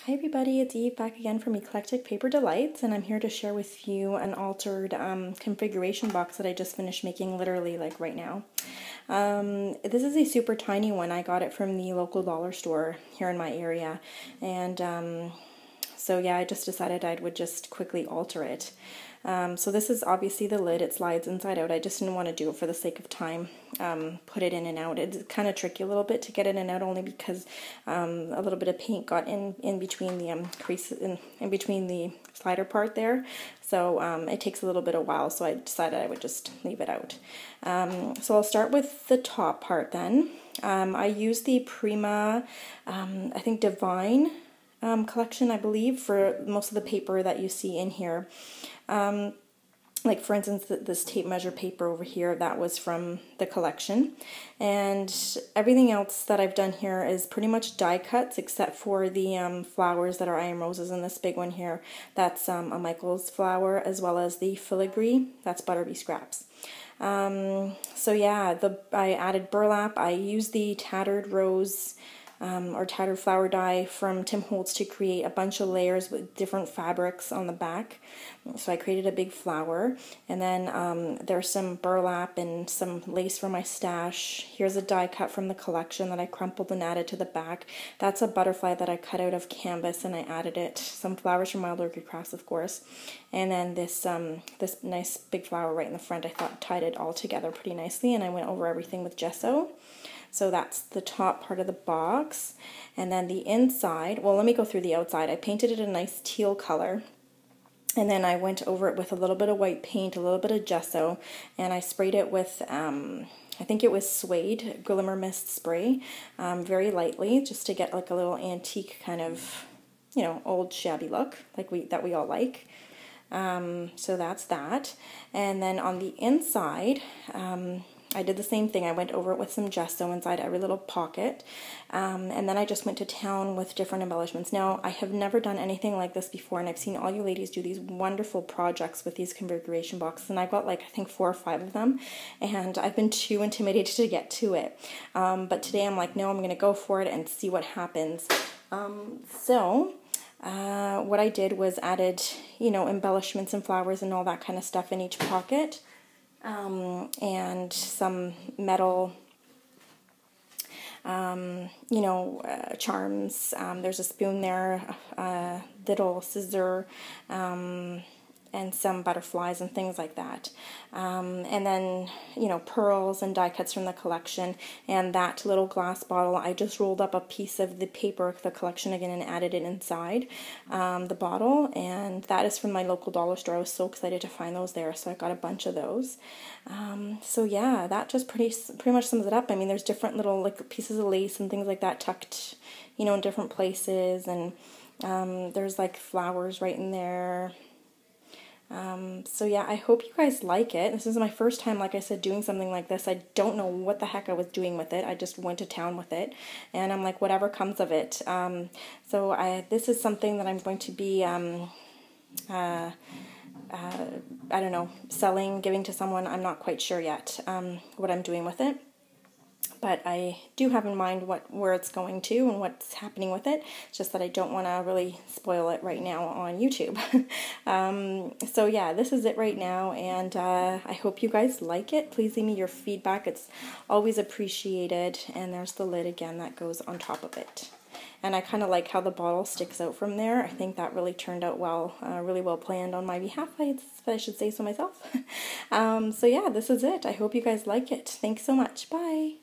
Hi everybody, it's Eve back again from Eclectic Paper Delights, and I'm here to share with you an altered configuration box that I just finished making literally like right now. This is a super tiny one. I got it from the local dollar store here in my area, and so yeah, I just decided I would just quickly alter it. So this is obviously the lid. It slides inside out. I just didn't want to do it for the sake of time. Put it in and out. It's kind of tricky a little bit to get it in and out, only because a little bit of paint got in between the crease, in between the slider part there. So it takes a little bit of while, so I decided I would just leave it out. So I'll start with the top part then. I used the Prima, I think Divine collection, I believe, for most of the paper that you see in here. Like for instance, this tape measure paper over here, that was from the collection. And everything else that I've done here is pretty much die cuts, except for the flowers that are iron roses, and this big one here, that's a Michael's flower, as well as the filigree, that's Butterbee scraps. So yeah, I added burlap. I used the tattered rose or tattered flower dye from Tim Holtz to create a bunch of layers with different fabrics on the back. So I created a big flower, and then there's some burlap and some lace from my stash. Here's a die cut from the collection that I crumpled and added to the back. That's a butterfly that I cut out of canvas and I added it. Some flowers from Wild Orchid Crafts, of course. And then this this nice big flower right in the front. I thought tied it all together pretty nicely, and I went over everything with gesso. So that's the top part of the box. And then the inside, well, let me go through the outside. I painted it a nice teal color, and then I went over it with a little bit of white paint, a little bit of gesso, and I sprayed it with, I think it was suede glimmer mist spray, very lightly, just to get like a little antique kind of, you know, old shabby look like that we all like. So that's that. And then on the inside, I did the same thing. I went over it with some gesso inside every little pocket, and then I just went to town with different embellishments. Now, I have never done anything like this before, and I've seen all you ladies do these wonderful projects with these configuration boxes, and I've got like, I think 4 or 5 of them, and I've been too intimidated to get to it. But today I'm like, no, I'm going to go for it and see what happens. What I did was added, you know, embellishments and flowers and all that kind of stuff in each pocket. And some metal, you know, charms. There's a spoon there, a little scissor, and some butterflies and things like that. And then, you know, pearls and die cuts from the collection. And that little glass bottle, I just rolled up a piece of the paper, the collection again, and added it inside the bottle. And that is from my local dollar store. I was so excited to find those there, so I got a bunch of those. So yeah, that just pretty much sums it up. I mean, there's different little like pieces of lace and things like that tucked, you know, in different places. And there's like flowers right in there. So yeah, I hope you guys like it. This is my first time, like I said, doing something like this. I don't know what the heck I was doing with it. I just went to town with it, and I'm like, whatever comes of it. This is something that I'm going to be, I don't know, selling, giving to someone. I'm not quite sure yet what I'm doing with it. But I do have in mind where it's going to and what's happening with it. It's just that I don't want to really spoil it right now on YouTube. So yeah, this is it right now, and I hope you guys like it. Please leave me your feedback. It's always appreciated. And there's the lid again that goes on top of it. And I kind of like how the bottle sticks out from there. I think that really turned out well, really well planned on my behalf, I should say so myself. So yeah, this is it. I hope you guys like it. Thanks so much. Bye.